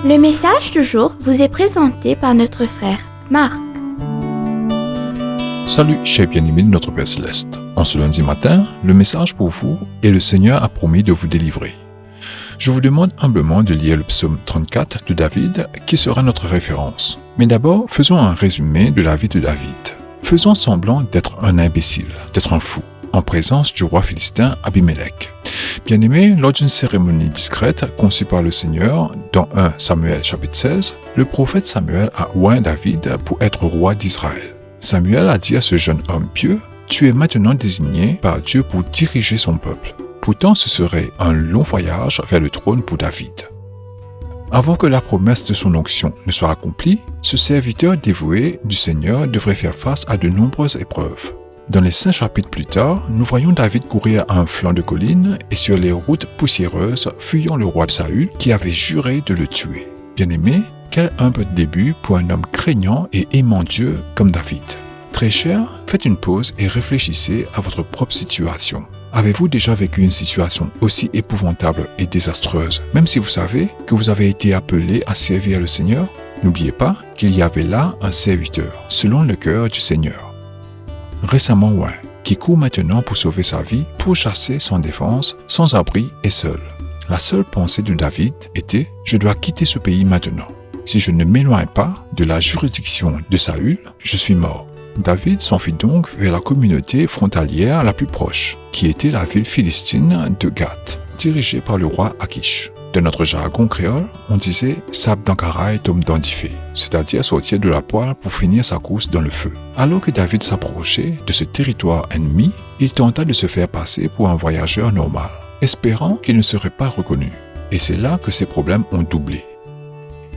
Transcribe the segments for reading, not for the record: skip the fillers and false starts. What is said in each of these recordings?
Le message du jour vous est présenté par notre frère Marc. Salut, chers bien-aimés de notre Père Céleste. En ce lundi matin, le message pour vous est le Seigneur a promis de vous délivrer. Je vous demande humblement de lire le psaume 34 de David, qui sera notre référence. Mais d'abord, faisons un résumé de la vie de David. Faisons semblant d'être un imbécile, d'être un fou, en présence du roi philistin Abimelech. Bien-aimé, lors d'une cérémonie discrète conçue par le Seigneur, dans 1 Samuel chapitre 16, le prophète Samuel a oint David pour être roi d'Israël. Samuel a dit à ce jeune homme pieux, « Tu es maintenant désigné par Dieu pour diriger son peuple. » Pourtant, ce serait un long voyage vers le trône pour David. Avant que la promesse de son onction ne soit accomplie, ce serviteur dévoué du Seigneur devrait faire face à de nombreuses épreuves. Dans les 5 chapitres plus tard, nous voyons David courir à un flanc de colline et sur les routes poussiéreuses, fuyant le roi Saül qui avait juré de le tuer. Bien-aimé, quel humble début pour un homme craignant et aimant Dieu comme David. Très cher, faites une pause et réfléchissez à votre propre situation. Avez-vous déjà vécu une situation aussi épouvantable et désastreuse, même si vous savez que vous avez été appelé à servir le Seigneur? N'oubliez pas qu'il y avait là un serviteur, selon le cœur du Seigneur. Récemment qui court maintenant pour sauver sa vie, pour chasser sans défense, sans abri et seul. La seule pensée de David était « Je dois quitter ce pays maintenant. Si je ne m'éloigne pas de la juridiction de Saül, je suis mort. » David s'enfuit donc vers la communauté frontalière la plus proche, qui était la ville philistine de Gath, dirigée par le roi Akish. De notre jargon créole, on disait « sable dans caraï tombe dans diffé », c'est-à-dire sortir de la poêle pour finir sa course dans le feu. Alors que David s'approchait de ce territoire ennemi, il tenta de se faire passer pour un voyageur normal, espérant qu'il ne serait pas reconnu. Et c'est là que ses problèmes ont doublé.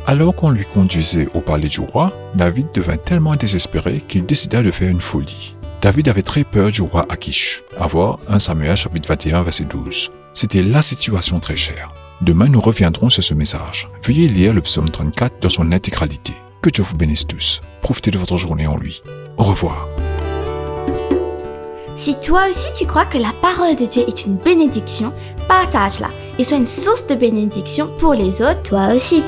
Alors qu'on lui conduisait au palais du roi, David devint tellement désespéré qu'il décida de faire une folie. David avait très peur du roi Akish. À voir 1 Samuel chapitre 21 verset 12. C'était la situation très chère. Demain, nous reviendrons sur ce message. Veuillez lire le psaume 34 dans son intégralité. Que Dieu vous bénisse tous. Profitez de votre journée en lui. Au revoir. Si toi aussi tu crois que la parole de Dieu est une bénédiction, partage-la et sois une source de bénédiction pour les autres, toi aussi.